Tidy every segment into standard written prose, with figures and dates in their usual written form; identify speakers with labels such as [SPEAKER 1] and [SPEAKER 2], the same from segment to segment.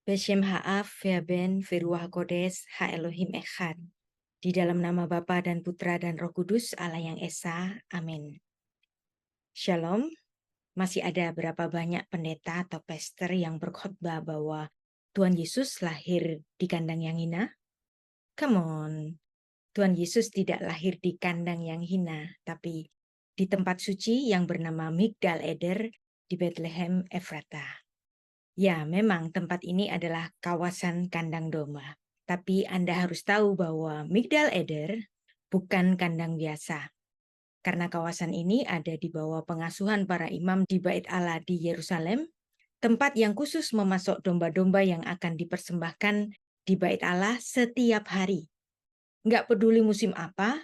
[SPEAKER 1] Beshem Ha'af, Ve'aben, Ve'ruach HaKodes, Ha-Elohim Echad. Di dalam nama Bapa dan Putra dan Roh Kudus, Allah yang Esa. Amin. Shalom. Masih ada berapa banyak pendeta atau pastor yang berkhotbah bahwa Tuhan Yesus lahir di kandang yang hina? Come on. Tuhan Yesus tidak lahir di kandang yang hina, tapi di tempat suci yang bernama Migdal Eder di Bethlehem Efratah. Ya, memang tempat ini adalah kawasan kandang domba. Tapi Anda harus tahu bahwa Migdal Eder bukan kandang biasa. Karena kawasan ini ada di bawah pengasuhan para imam di Bait Allah di Yerusalem, tempat yang khusus memasok domba-domba yang akan dipersembahkan di Bait Allah setiap hari. Nggak peduli musim apa,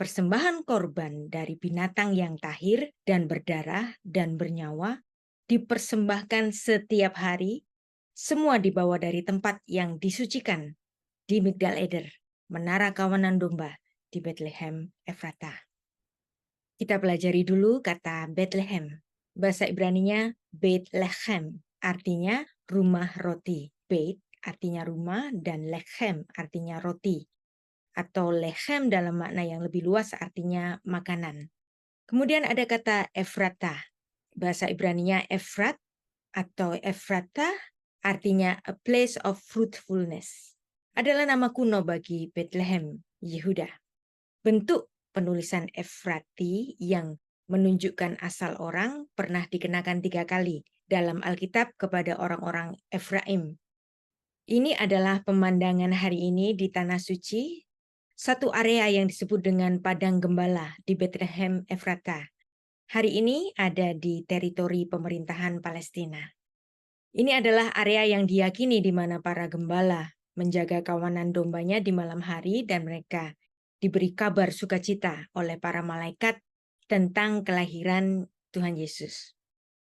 [SPEAKER 1] persembahan korban dari binatang yang tahir dan berdarah dan bernyawa dipersembahkan setiap hari, semua dibawa dari tempat yang disucikan di Migdal Eder, menara kawanan domba di Bethlehem Efratah. Kita pelajari dulu kata Bethlehem. Bahasa Ibraninya Beit Lechem, artinya rumah roti. Beit artinya rumah dan lechem artinya roti. Atau lechem dalam makna yang lebih luas artinya makanan. Kemudian ada kata Efratah. Bahasa Ibraninya Efrat atau Efratah artinya a place of fruitfulness. Adalah nama kuno bagi Bethlehem, Yehuda. Bentuk penulisan Efrati yang menunjukkan asal orang pernah dikenakan 3 kali dalam Alkitab kepada orang-orang Efraim. Ini adalah pemandangan hari ini di Tanah Suci, satu area yang disebut dengan Padang Gembala di Bethlehem Efratah. Hari ini ada di teritori pemerintahan Palestina. Ini adalah area yang diyakini di mana para gembala menjaga kawanan dombanya di malam hari dan mereka diberi kabar sukacita oleh para malaikat tentang kelahiran Tuhan Yesus.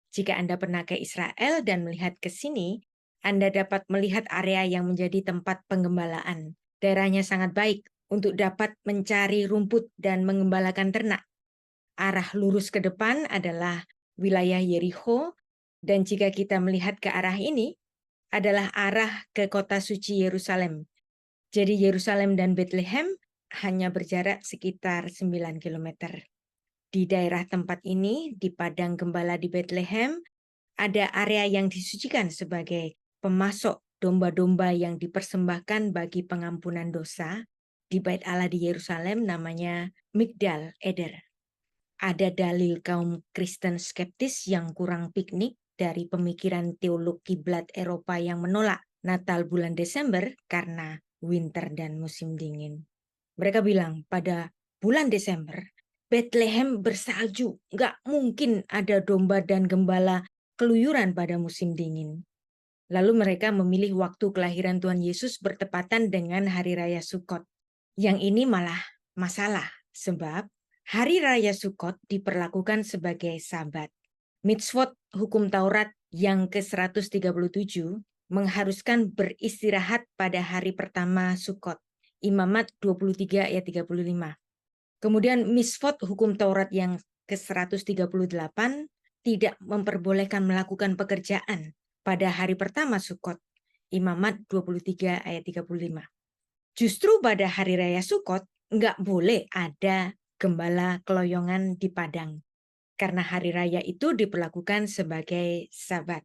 [SPEAKER 1] Jika Anda pernah ke Israel dan melihat ke sini, Anda dapat melihat area yang menjadi tempat penggembalaan. Daerahnya sangat baik untuk dapat mencari rumput dan mengembalakan ternak. Arah lurus ke depan adalah wilayah Yerikho, dan jika kita melihat ke arah ini, adalah arah ke kota suci Yerusalem. Jadi Yerusalem dan Bethlehem hanya berjarak sekitar 9 km. Di daerah tempat ini, di Padang Gembala di Bethlehem, ada area yang disucikan sebagai pemasok domba-domba yang dipersembahkan bagi pengampunan dosa. Di Bait Allah di Yerusalem namanya Migdal Eder. Ada dalil kaum Kristen skeptis yang kurang piknik dari pemikiran teolog kiblat Eropa yang menolak Natal bulan Desember karena winter dan musim dingin. Mereka bilang pada bulan Desember, Bethlehem bersalju, nggak mungkin ada domba dan gembala keluyuran pada musim dingin. Lalu mereka memilih waktu kelahiran Tuhan Yesus bertepatan dengan Hari Raya Sukkot. Yang ini malah masalah, sebab Hari Raya Sukkot diperlakukan sebagai Sabat. Mitzvot hukum Taurat yang ke-137 mengharuskan beristirahat pada hari pertama Sukkot. Imamat 23 ayat 35. Kemudian mitzvot hukum Taurat yang ke-138 tidak memperbolehkan melakukan pekerjaan pada hari pertama Sukkot. Imamat 23 ayat 35. Justru pada hari raya Sukkot nggak boleh ada gembala keloyongan di padang. Karena hari raya itu diperlakukan sebagai Sabat.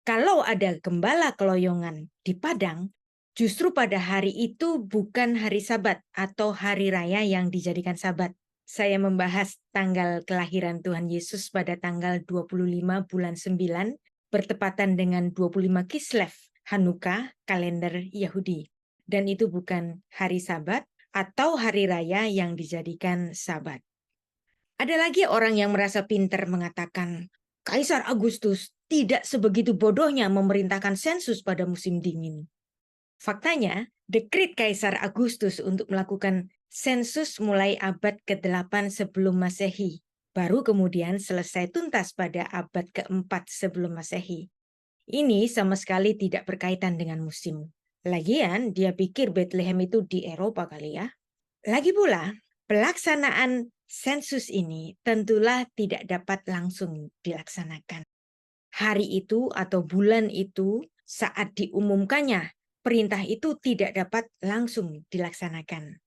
[SPEAKER 1] Kalau ada gembala keloyongan di padang, justru pada hari itu bukan hari Sabat atau hari raya yang dijadikan Sabat. Saya membahas tanggal kelahiran Tuhan Yesus pada tanggal 25 bulan 9, bertepatan dengan 25 Kislev, Hanukkah, kalender Yahudi. Dan itu bukan hari Sabat atau hari raya yang dijadikan Sabat. Ada lagi orang yang merasa pintar mengatakan, Kaisar Agustus tidak sebegitu bodohnya memerintahkan sensus pada musim dingin. Faktanya, dekrit Kaisar Agustus untuk melakukan sensus mulai abad ke-8 sebelum Masehi, baru kemudian selesai tuntas pada abad ke-4 sebelum Masehi. Ini sama sekali tidak berkaitan dengan musim. Lagian, dia pikir Bethlehem itu di Eropa kali ya. Lagi pula, pelaksanaan sensus ini tentulah tidak dapat langsung dilaksanakan. Hari itu atau bulan itu Saat diumumkannya, perintah itu tidak dapat langsung dilaksanakan.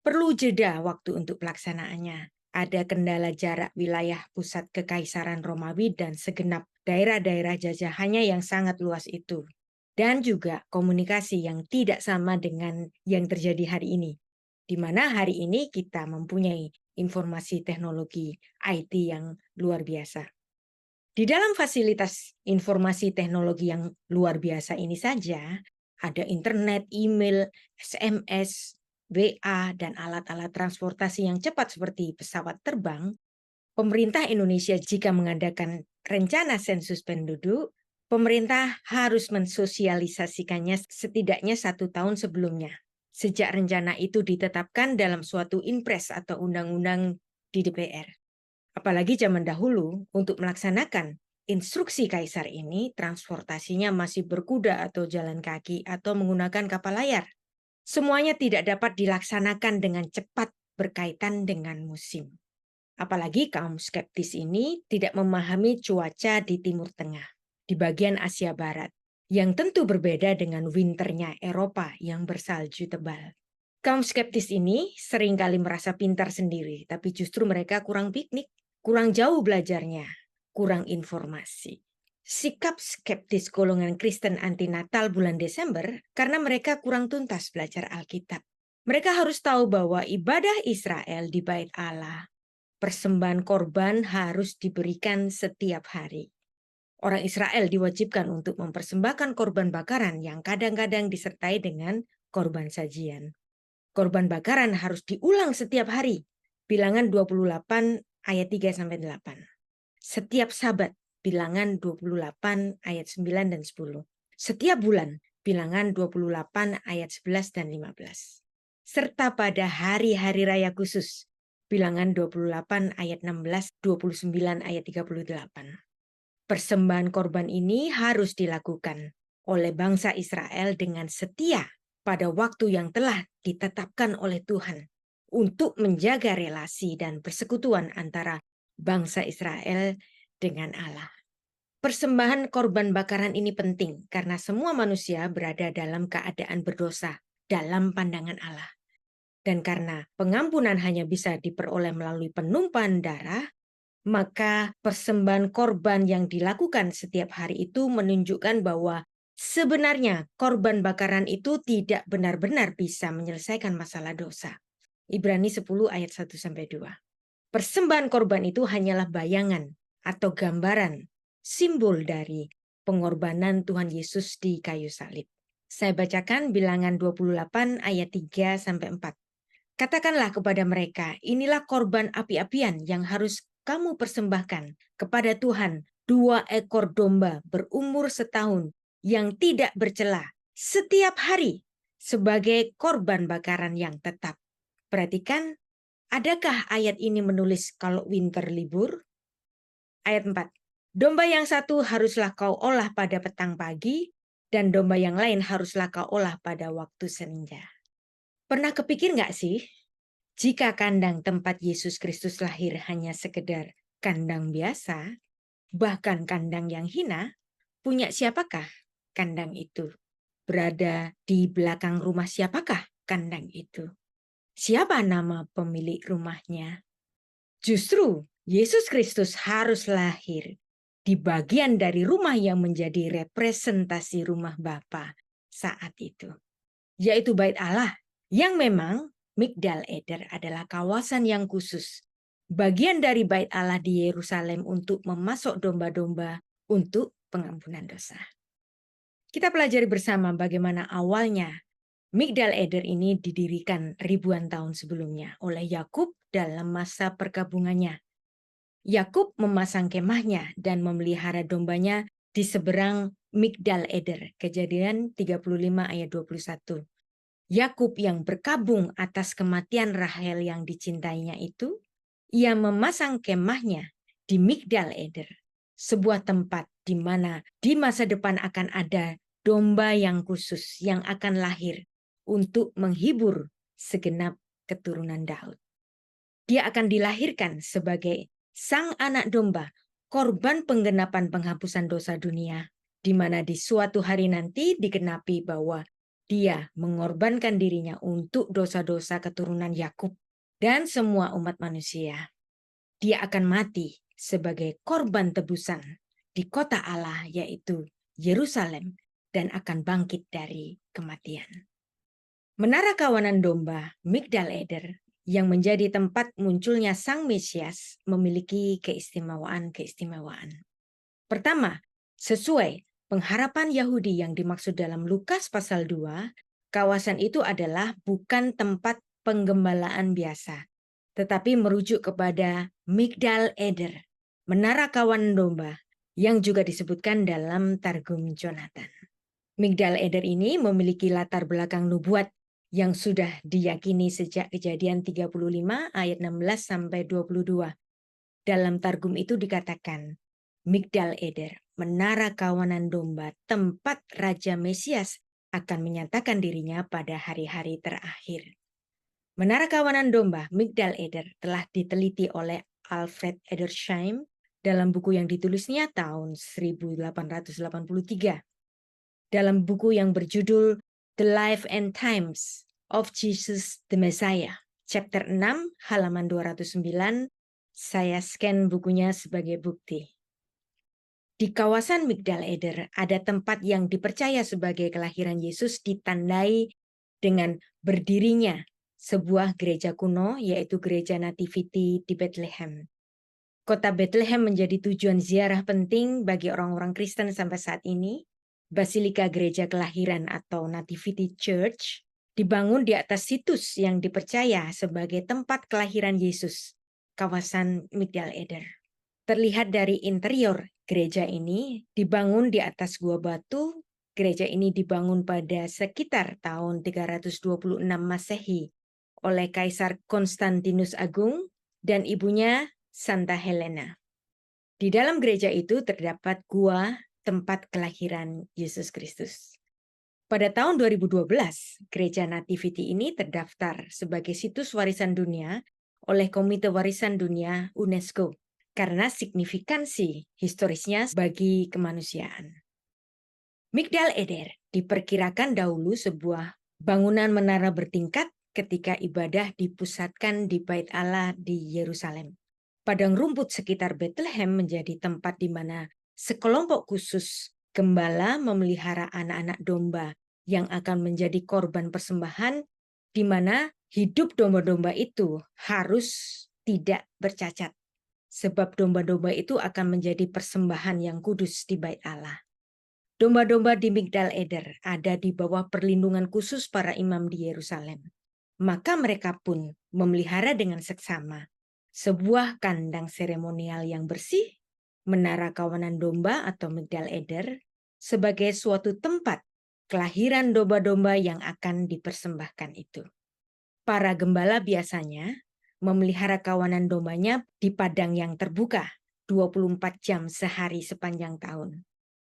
[SPEAKER 1] Perlu jeda waktu untuk pelaksanaannya. Ada kendala jarak wilayah pusat Kekaisaran Romawi dan segenap daerah-daerah jajahannya yang sangat luas itu. Dan juga komunikasi yang tidak sama dengan yang terjadi hari ini. Di mana hari ini kita mempunyai informasi teknologi IT yang luar biasa. Di dalam fasilitas informasi teknologi yang luar biasa ini saja, ada internet, email, SMS, WA, dan alat-alat transportasi yang cepat seperti pesawat terbang. Pemerintah Indonesia jika mengadakan rencana sensus penduduk, pemerintah harus mensosialisasikannya setidaknya 1 tahun sebelumnya. Sejak rencana itu ditetapkan dalam suatu impres atau undang-undang di DPR. Apalagi zaman dahulu, untuk melaksanakan instruksi kaisar ini, transportasinya masih berkuda atau jalan kaki atau menggunakan kapal layar. Semuanya tidak dapat dilaksanakan dengan cepat berkaitan dengan musim. Apalagi kaum skeptis ini tidak memahami cuaca di Timur Tengah, di bagian Asia Barat, yang tentu berbeda dengan winternya Eropa yang bersalju tebal. Kaum skeptis ini seringkali merasa pintar sendiri, tapi justru mereka kurang piknik, kurang jauh belajarnya, kurang informasi. Sikap skeptis golongan Kristen anti Natal bulan Desember karena mereka kurang tuntas belajar Alkitab. Mereka harus tahu bahwa ibadah Israel di Bait Allah, persembahan korban harus diberikan setiap hari. Orang Israel diwajibkan untuk mempersembahkan korban bakaran yang kadang-kadang disertai dengan korban sajian. Korban bakaran harus diulang setiap hari. Bilangan 28 ayat 3-8. Setiap Sabat, bilangan 28 ayat 9 dan 10. Setiap bulan, bilangan 28 ayat 11 dan 15. Serta pada hari-hari raya khusus, bilangan 28 ayat 16, 29 ayat 38. Persembahan korban ini harus dilakukan oleh bangsa Israel dengan setia pada waktu yang telah ditetapkan oleh Tuhan untuk menjaga relasi dan persekutuan antara bangsa Israel dengan Allah. Persembahan korban bakaran ini penting karena semua manusia berada dalam keadaan berdosa dalam pandangan Allah. Dan karena pengampunan hanya bisa diperoleh melalui penumpahan darah, maka persembahan korban yang dilakukan setiap hari itu menunjukkan bahwa sebenarnya korban bakaran itu tidak benar-benar bisa menyelesaikan masalah dosa. Ibrani 10 ayat 1-2. Persembahan korban itu hanyalah bayangan atau gambaran, simbol dari pengorbanan Tuhan Yesus di kayu salib. Saya bacakan bilangan 28 ayat 3-4. Katakanlah kepada mereka, inilah korban api-apian yang harus kamu persembahkan kepada Tuhan, 2 ekor domba berumur setahun yang tidak bercela setiap hari sebagai korban bakaran yang tetap. Perhatikan, adakah ayat ini menulis kalau winter libur? Ayat 4. Domba yang satu haruslah kau olah pada petang pagi, dan domba yang lain haruslah kau olah pada waktu senja. Pernah kepikir nggak sih, jika kandang tempat Yesus Kristus lahir hanya sekedar kandang biasa, bahkan kandang yang hina, punya siapakah kandang itu? Berada di belakang rumah siapakah kandang itu? Siapa nama pemilik rumahnya? Justru Yesus Kristus harus lahir di bagian dari rumah yang menjadi representasi rumah Bapa saat itu, yaitu Bait Allah, yang memang Migdal Eder adalah kawasan yang khusus, bagian dari Bait Allah di Yerusalem untuk memasok domba-domba untuk pengampunan dosa. Kita pelajari bersama bagaimana awalnya Migdal Eder ini didirikan ribuan tahun sebelumnya oleh Yakub dalam masa perkabungannya. Yakub memasang kemahnya dan memelihara dombanya di seberang Migdal Eder. Kejadian 35 ayat 21. Yakub yang berkabung atas kematian Rahel yang dicintainya itu, ia memasang kemahnya di Migdal Eder, sebuah tempat di mana di masa depan akan ada domba yang khusus yang akan lahir untuk menghibur segenap keturunan Daud. Dia akan dilahirkan sebagai sang anak domba, korban penggenapan penghapusan dosa dunia, di mana di suatu hari nanti digenapi bahwa Dia mengorbankan dirinya untuk dosa-dosa keturunan Yakub dan semua umat manusia. Dia akan mati sebagai korban tebusan di kota Allah, yaitu Yerusalem, dan akan bangkit dari kematian. Menara kawanan domba, Migdal Eder, yang menjadi tempat munculnya Sang Mesias, memiliki keistimewaan-keistimewaan. Pertama, sesuai pengharapan Yahudi yang dimaksud dalam Lukas pasal 2, kawasan itu adalah bukan tempat penggembalaan biasa, tetapi merujuk kepada Migdal Eder, menara kawanan domba, yang juga disebutkan dalam Targum Jonathan. Migdal Eder ini memiliki latar belakang nubuat yang sudah diyakini sejak Kejadian 35 ayat 16 sampai 22. Dalam Targum itu dikatakan, Migdal Eder, menara kawanan domba, tempat Raja Mesias akan menyatakan dirinya pada hari-hari terakhir. Menara kawanan domba, Migdal Eder, telah diteliti oleh Alfred Edersheim dalam buku yang ditulisnya tahun 1883. Dalam buku yang berjudul The Life and Times of Jesus the Messiah, chapter 6, halaman 209, saya scan bukunya sebagai bukti. Di kawasan Migdal Eder ada tempat yang dipercaya sebagai kelahiran Yesus ditandai dengan berdirinya sebuah gereja kuno, yaitu gereja Nativity di Bethlehem. Kota Bethlehem menjadi tujuan ziarah penting bagi orang-orang Kristen sampai saat ini. Basilika Gereja Kelahiran atau Nativity Church dibangun di atas situs yang dipercaya sebagai tempat kelahiran Yesus, kawasan Migdal Eder. Terlihat dari interior gereja ini dibangun di atas gua batu. Gereja ini dibangun pada sekitar tahun 326 Masehi oleh Kaisar Konstantinus Agung dan ibunya Santa Helena. Di dalam gereja itu terdapat gua tempat kelahiran Yesus Kristus. Pada tahun 2012, Gereja Nativity ini terdaftar sebagai situs warisan dunia oleh Komite Warisan Dunia UNESCO karena signifikansi historisnya bagi kemanusiaan. Migdal Eder diperkirakan dahulu sebuah bangunan menara bertingkat ketika ibadah dipusatkan di Bait Allah di Yerusalem. Padang rumput sekitar Bethlehem menjadi tempat di mana sekelompok khusus gembala memelihara anak-anak domba yang akan menjadi korban persembahan, di mana hidup domba-domba itu harus tidak bercacat. Sebab domba-domba itu akan menjadi persembahan yang kudus di Bait Allah. Domba-domba di Migdal Eder ada di bawah perlindungan khusus para imam di Yerusalem. Maka mereka pun memelihara dengan seksama sebuah kandang seremonial yang bersih, menara kawanan domba atau Migdal Eder, sebagai suatu tempat kelahiran domba-domba yang akan dipersembahkan itu. Para gembala biasanya memelihara kawanan dombanya di padang yang terbuka 24 jam sehari sepanjang tahun.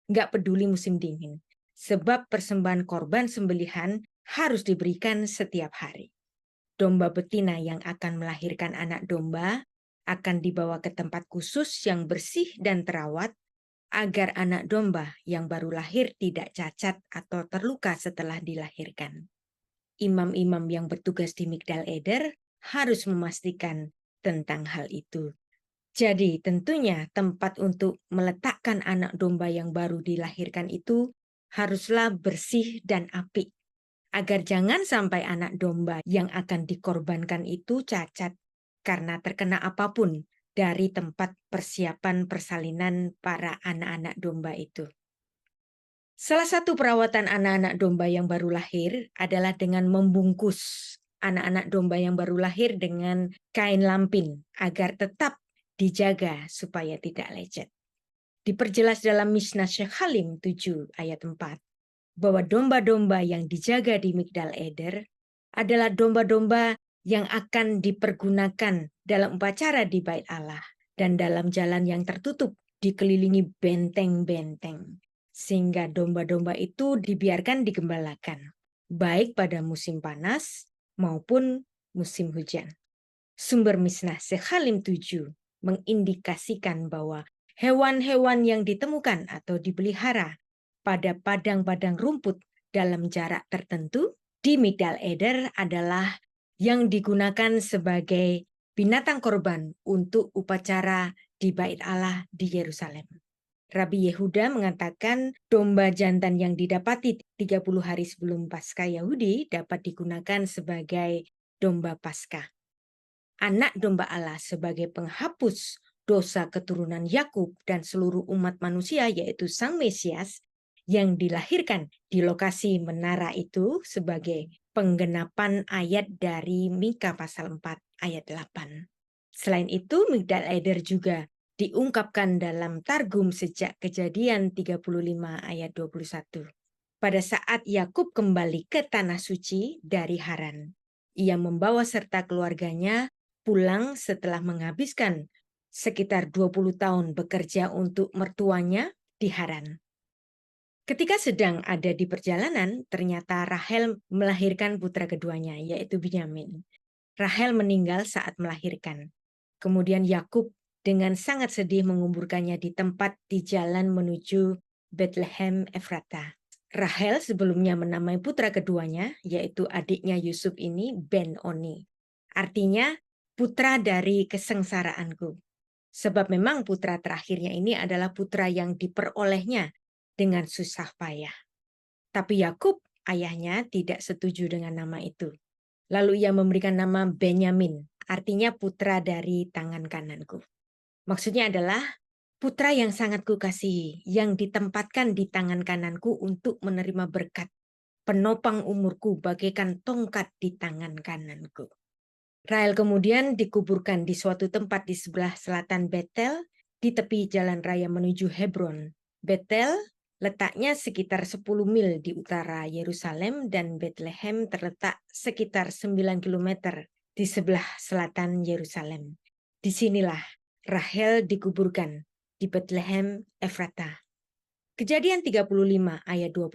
[SPEAKER 1] Nggak peduli musim dingin, sebab persembahan korban sembelihan harus diberikan setiap hari. Domba betina yang akan melahirkan anak domba akan dibawa ke tempat khusus yang bersih dan terawat agar anak domba yang baru lahir tidak cacat atau terluka setelah dilahirkan. Imam-imam yang bertugas di Migdal Eder harus memastikan tentang hal itu. Jadi tentunya tempat untuk meletakkan anak domba yang baru dilahirkan itu haruslah bersih dan apik, agar jangan sampai anak domba yang akan dikorbankan itu cacat karena terkena apapun dari tempat persiapan persalinan para anak-anak domba itu. Salah satu perawatan anak-anak domba yang baru lahir adalah dengan membungkus anak-anak domba yang baru lahir dengan kain lampin agar tetap dijaga supaya tidak lecet. Diperjelas dalam Mishnah Syekh Halim 7 ayat 4 bahwa domba-domba yang dijaga di Migdal Eder adalah domba-domba yang akan dipergunakan dalam upacara di Bait Allah dan dalam jalan yang tertutup dikelilingi benteng-benteng. Sehingga domba-domba itu dibiarkan digembalakan, baik pada musim panas maupun musim hujan. Sumber Mishnah Syekh Halim 7 mengindikasikan bahwa hewan-hewan yang ditemukan atau dipelihara pada padang-padang rumput dalam jarak tertentu di Migdal Eder adalah yang digunakan sebagai binatang korban untuk upacara di Bait Allah di Yerusalem. Rabi Yehuda mengatakan domba jantan yang didapati 30 hari sebelum Paskah Yahudi dapat digunakan sebagai domba Paskah. Anak domba Allah sebagai penghapus dosa keturunan Yakub dan seluruh umat manusia, yaitu Sang Mesias yang dilahirkan di lokasi menara itu sebagai penggenapan ayat dari Mika pasal 4 ayat 8. Selain itu, Migdal Eder juga diungkapkan dalam Targum sejak Kejadian 35 ayat 21. Pada saat Yakub kembali ke tanah suci dari Haran, ia membawa serta keluarganya pulang setelah menghabiskan sekitar 20 tahun bekerja untuk mertuanya di Haran. Ketika sedang ada di perjalanan, ternyata Rahel melahirkan putra keduanya, yaitu Binyamin. Rahel meninggal saat melahirkan. Kemudian Yakub dengan sangat sedih menguburkannya di tempat di jalan menuju Bethlehem Efrata. Rahel sebelumnya menamai putra keduanya, yaitu adiknya Yusuf ini, Ben-Oni. Artinya, putra dari kesengsaraanku. Sebab memang putra terakhirnya ini adalah putra yang diperolehnya dengan susah payah. Tapi Yakub, ayahnya, tidak setuju dengan nama itu. Lalu ia memberikan nama Benyamin, artinya putra dari tangan kananku. Maksudnya adalah putra yang sangat kukasihi, yang ditempatkan di tangan kananku untuk menerima berkat, penopang umurku bagaikan tongkat di tangan kananku. Rahel kemudian dikuburkan di suatu tempat di sebelah selatan Betel, di tepi jalan raya menuju Hebron. Betel letaknya sekitar 10 mil di utara Yerusalem dan Bethlehem terletak sekitar 9 kilometer di sebelah selatan Yerusalem. Disinilah Rahel dikuburkan di Bethlehem Efrata. Kejadian 35 ayat 21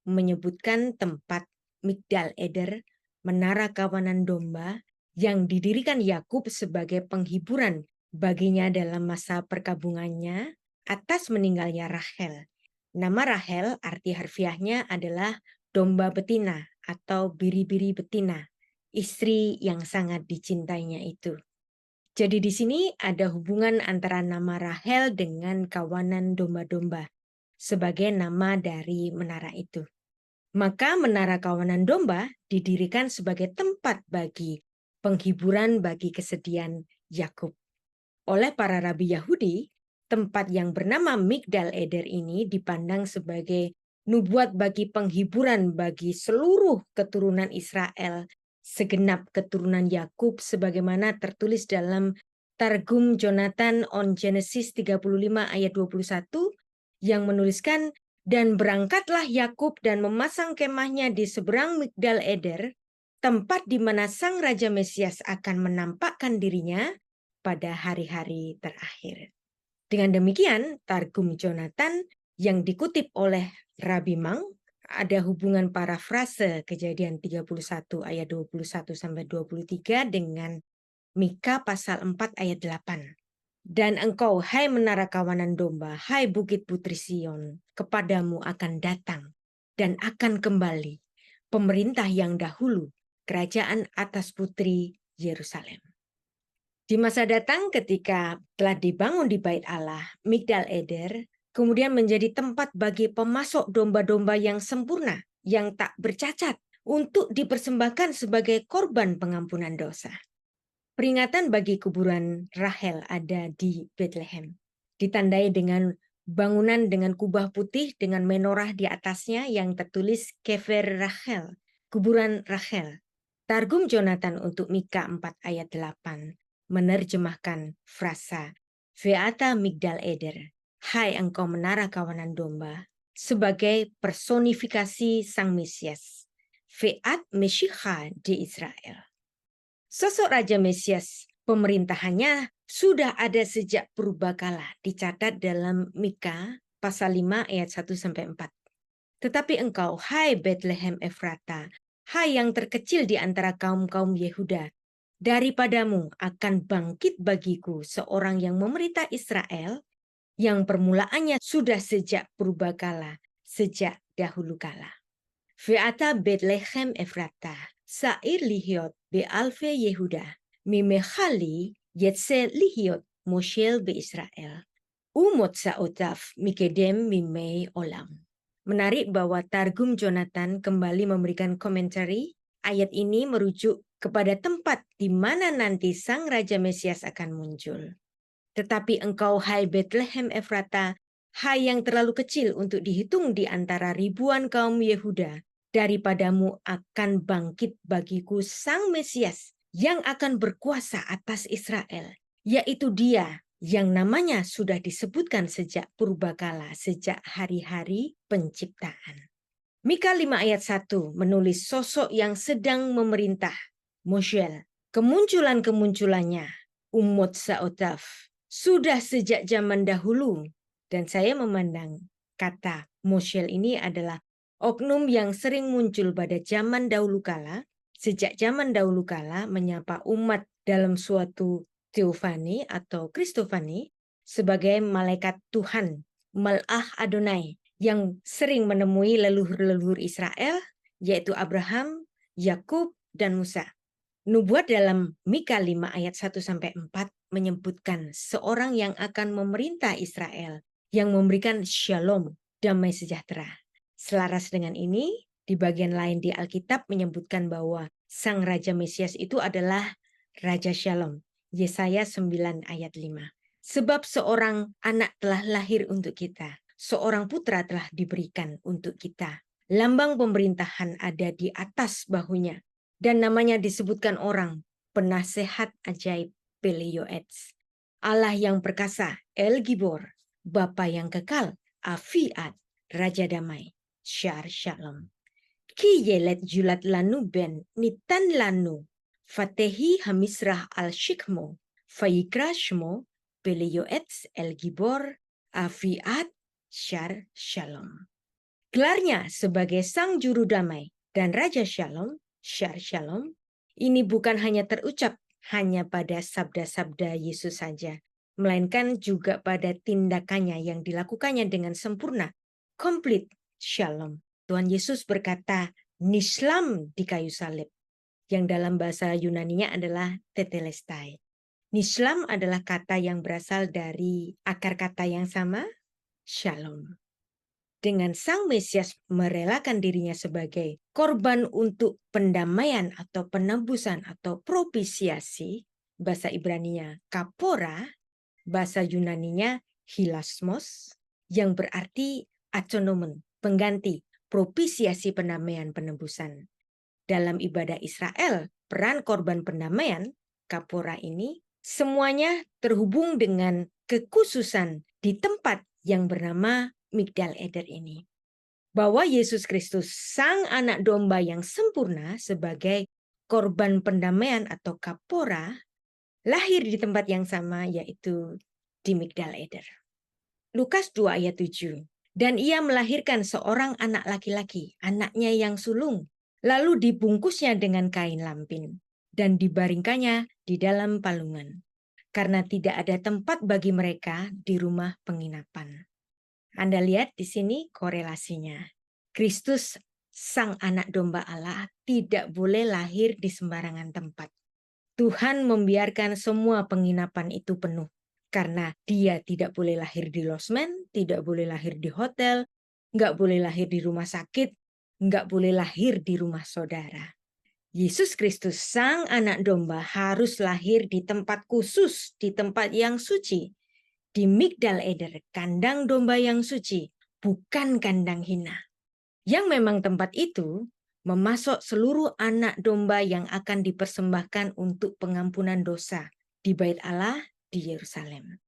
[SPEAKER 1] menyebutkan tempat Migdal Eder, menara kawanan domba, yang didirikan Yakub sebagai penghiburan baginya dalam masa perkabungannya atas meninggalnya Rahel. Nama Rahel arti harfiahnya adalah domba betina atau biri-biri betina, istri yang sangat dicintainya itu. Jadi di sini ada hubungan antara nama Rahel dengan kawanan domba-domba sebagai nama dari menara itu. Maka menara kawanan domba didirikan sebagai tempat bagi penghiburan bagi kesedihan Yakub. Oleh para rabi Yahudi, tempat yang bernama Migdal Eder ini dipandang sebagai nubuat bagi penghiburan bagi seluruh keturunan Israel, segenap keturunan Yakub sebagaimana tertulis dalam Targum Jonathan on Genesis 35 ayat 21 yang menuliskan, dan berangkatlah Yakub dan memasang kemahnya di seberang Migdal Eder, tempat di mana Sang Raja Mesias akan menampakkan dirinya pada hari-hari terakhir. Dengan demikian, Targum Jonathan yang dikutip oleh Rabi Mang ada hubungan parafrase Kejadian 31 ayat 21 sampai 23 dengan Mika pasal 4 ayat 8. Dan engkau, hai menara kawanan domba, hai bukit putri Sion, kepadamu akan datang dan akan kembali pemerintah yang dahulu, kerajaan atas putri Yerusalem. Di masa datang ketika telah dibangun di Bait Allah, Migdal Eder kemudian menjadi tempat bagi pemasok domba-domba yang sempurna, yang tak bercacat, untuk dipersembahkan sebagai korban pengampunan dosa. Peringatan bagi kuburan Rahel ada di Bethlehem, ditandai dengan bangunan dengan kubah putih dengan menorah di atasnya yang tertulis Kever Rachel, kuburan Rahel. Targum Jonathan untuk Mika 4 ayat 8 menerjemahkan frasa Veata Migdal Eder, hai engkau menara kawanan domba, sebagai personifikasi Sang Mesias, Veat Meshicha di Israel. Sosok Raja Mesias pemerintahannya sudah ada sejak purbakala, dicatat dalam Mika pasal 5 ayat 1-4. Tetapi engkau, hai Bethlehem Efrata, hai yang terkecil di antara kaum-kaum Yehuda, daripadamu akan bangkit bagiku seorang yang memerintah Israel, yang permulaannya sudah sejak purbakala, sejak dahulu kala. Ve'ata Bethlehem Efrata, sa'ir lihiot be'alfe Yehuda, mimechali yetse lihiot moshel be'Israel. Umot sa'otaf mikedem mimei olam. Menarik bahwa Targum Jonathan kembali memberikan komentari. Ayat ini merujuk kepada tempat di mana nanti Sang Raja Mesias akan muncul. Tetapi engkau, hai Bethlehem Efrata, hai yang terlalu kecil untuk dihitung di antara ribuan kaum Yehuda, daripadamu akan bangkit bagiku Sang Mesias yang akan berkuasa atas Israel, yaitu Dia yang namanya sudah disebutkan sejak purbakala, sejak hari-hari penciptaan. Mika 5 ayat 1 menulis sosok yang sedang memerintah, Moshel. Kemunculan-kemunculannya, Umot Sa'otaf, sudah sejak zaman dahulu. Dan saya memandang kata Moshel ini adalah oknum yang sering muncul pada zaman dahulu kala, sejak zaman dahulu kala menyapa umat dalam suatu teofani atau kristofani sebagai malaikat Tuhan, Mal'ah Adonai, yang sering menemui leluhur-leluhur Israel, yaitu Abraham, Yakub, dan Musa. Nubuat dalam Mika 5 ayat 1-4 menyebutkan seorang yang akan memerintah Israel, yang memberikan shalom, damai sejahtera. Selaras dengan ini, di bagian lain di Alkitab menyebutkan bahwa Sang Raja Mesias itu adalah Raja Shalom. Yesaya 9 ayat 5. Sebab seorang anak telah lahir untuk kita, seorang putra telah diberikan untuk kita. Lambang pemerintahan ada di atas bahunya, dan namanya disebutkan orang, penasehat ajaib, Peleyoets. Allah yang perkasa, El Gibor, Bapa yang kekal, Afiat, Raja damai, Syar Shalom. Ki yelet julat lanu ben nitan lanu, Fatehi hamisrah al shikmo, Fayikra shmo, Peleyoets El Gibor, Afiat, Syar Shalom. Gelarnya sebagai Sang Juru Damai dan Raja Shalom, Syar Shalom, ini bukan hanya terucap hanya pada sabda-sabda Yesus saja, melainkan juga pada tindakannya yang dilakukannya dengan sempurna, komplit Shalom. Tuhan Yesus berkata, Nislam di kayu salib, yang dalam bahasa Yunaninya adalah tetelestai. Nislam adalah kata yang berasal dari akar kata yang sama, Shalom. Dengan Sang Mesias merelakan dirinya sebagai korban untuk pendamaian atau penebusan atau propisiasi, bahasa Ibraninya kapora, bahasa Yunaninya hilasmos, yang berarti atonement, pengganti, propisiasi pendamaian penebusan. Dalam ibadah Israel, peran korban pendamaian, kapora ini, semuanya terhubung dengan kekhususan di tempat yang bernama Migdal Eder ini. Bahwa Yesus Kristus, Sang Anak Domba yang sempurna sebagai korban pendamaian atau kapora, lahir di tempat yang sama, yaitu di Migdal Eder. Lukas 2 ayat 7. Dan ia melahirkan seorang anak laki-laki, anaknya yang sulung, lalu dibungkusnya dengan kain lampin, dan dibaringkannya di dalam palungan, karena tidak ada tempat bagi mereka di rumah penginapan. Anda lihat di sini korelasinya. Kristus, Sang Anak Domba Allah, tidak boleh lahir di sembarangan tempat. Tuhan membiarkan semua penginapan itu penuh, karena Dia tidak boleh lahir di losmen, tidak boleh lahir di hotel, nggak boleh lahir di rumah sakit, nggak boleh lahir di rumah saudara. Yesus Kristus, Sang Anak Domba, harus lahir di tempat khusus, di tempat yang suci, di Migdal Eder, kandang domba yang suci, bukan kandang hina. Yang memang tempat itu memasok seluruh anak domba yang akan dipersembahkan untuk pengampunan dosa di Bait Allah di Yerusalem.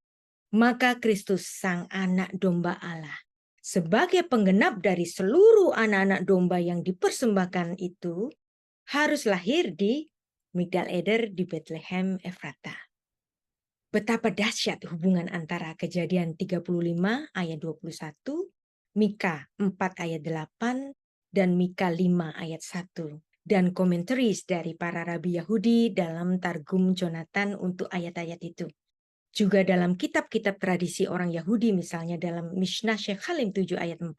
[SPEAKER 1] Maka Kristus, Sang Anak Domba Allah, sebagai penggenap dari seluruh anak-anak domba yang dipersembahkan itu, harus lahir di Migdal Eder di Bethlehem Efrata. Betapa dahsyat hubungan antara Kejadian 35 ayat 21, Mika 4 ayat 8, dan Mika 5 ayat 1. Dan komentaris dari para rabi Yahudi dalam Targum Jonathan untuk ayat-ayat itu. Juga dalam kitab-kitab tradisi orang Yahudi, misalnya dalam Mishnah Sheikh Halim 7 ayat 4.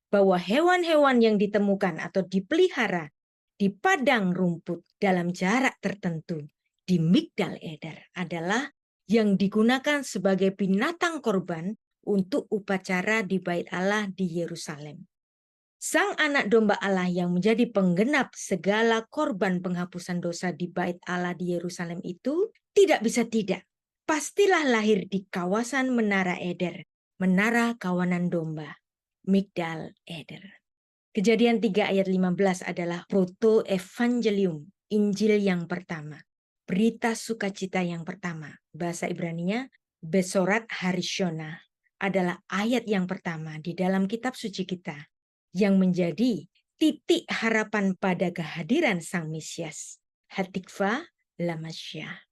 [SPEAKER 1] bahwa hewan-hewan yang ditemukan atau dipelihara di padang rumput dalam jarak tertentu di Migdal Eder adalah yang digunakan sebagai binatang korban untuk upacara di Bait Allah di Yerusalem. Sang anak domba Allah yang menjadi penggenap segala korban penghapusan dosa di Bait Allah di Yerusalem itu tidak bisa tidak. Pastilah lahir di kawasan Menara Eder, Menara Kawanan Domba, Migdal Eder. Kejadian 3 ayat 15 adalah proto-evangelium, Injil yang pertama. Berita sukacita yang pertama. Bahasa Ibraninya, Besorat Harishona, adalah ayat yang pertama di dalam kitab suci kita yang menjadi titik harapan pada kehadiran Sang Mesias, Hatikva Lamasya.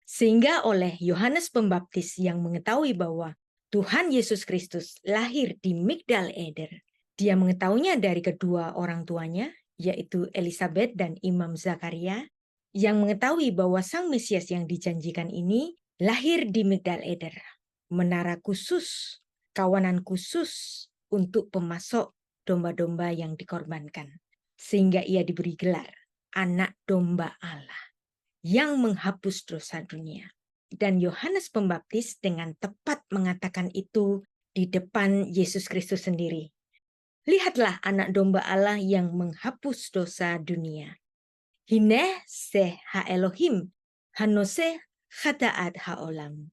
[SPEAKER 1] Sehingga oleh Yohanes Pembaptis yang mengetahui bahwa Tuhan Yesus Kristus lahir di Migdal Eder, dia mengetahuinya dari kedua orang tuanya, yaitu Elisabet dan Imam Zakaria, yang mengetahui bahwa Sang Mesias yang dijanjikan ini lahir di Migdal Eder, menara khusus, kawanan khusus untuk pemasok domba-domba yang dikorbankan. Sehingga ia diberi gelar anak domba Allah yang menghapus dosa dunia. Dan Yohanes Pembaptis dengan tepat mengatakan itu di depan Yesus Kristus sendiri. Lihatlah anak domba Allah yang menghapus dosa dunia. Hineh se ha Elohim, hanose khataat haolam.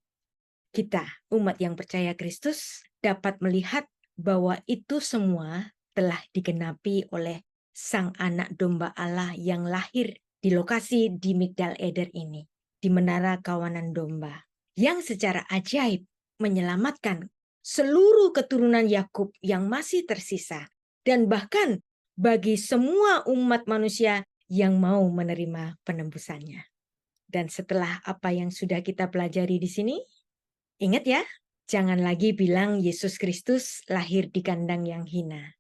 [SPEAKER 1] Kita, umat yang percaya Kristus, dapat melihat bahwa itu semua telah digenapi oleh Sang Anak Domba Allah yang lahir di lokasi di Migdal Eder ini, di Menara Kawanan Domba, yang secara ajaib menyelamatkan seluruh keturunan Yakub yang masih tersisa, dan bahkan bagi semua umat manusia yang mau menerima penembusannya. Dan setelah apa yang sudah kita pelajari di sini, ingat ya, jangan lagi bilang Yesus Kristus lahir di kandang yang hina.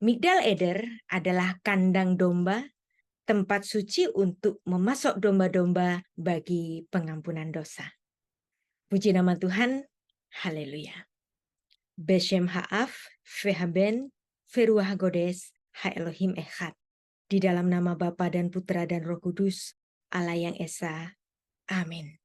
[SPEAKER 1] Migdal Eder adalah kandang domba, tempat suci untuk memasok domba-domba bagi pengampunan dosa. Puji nama Tuhan, haleluya. Beshem ha'af, vehaben, veruah godes, ha Elohim echad. Di dalam nama Bapa dan Putra dan Roh Kudus, Allah yang Esa. Amin.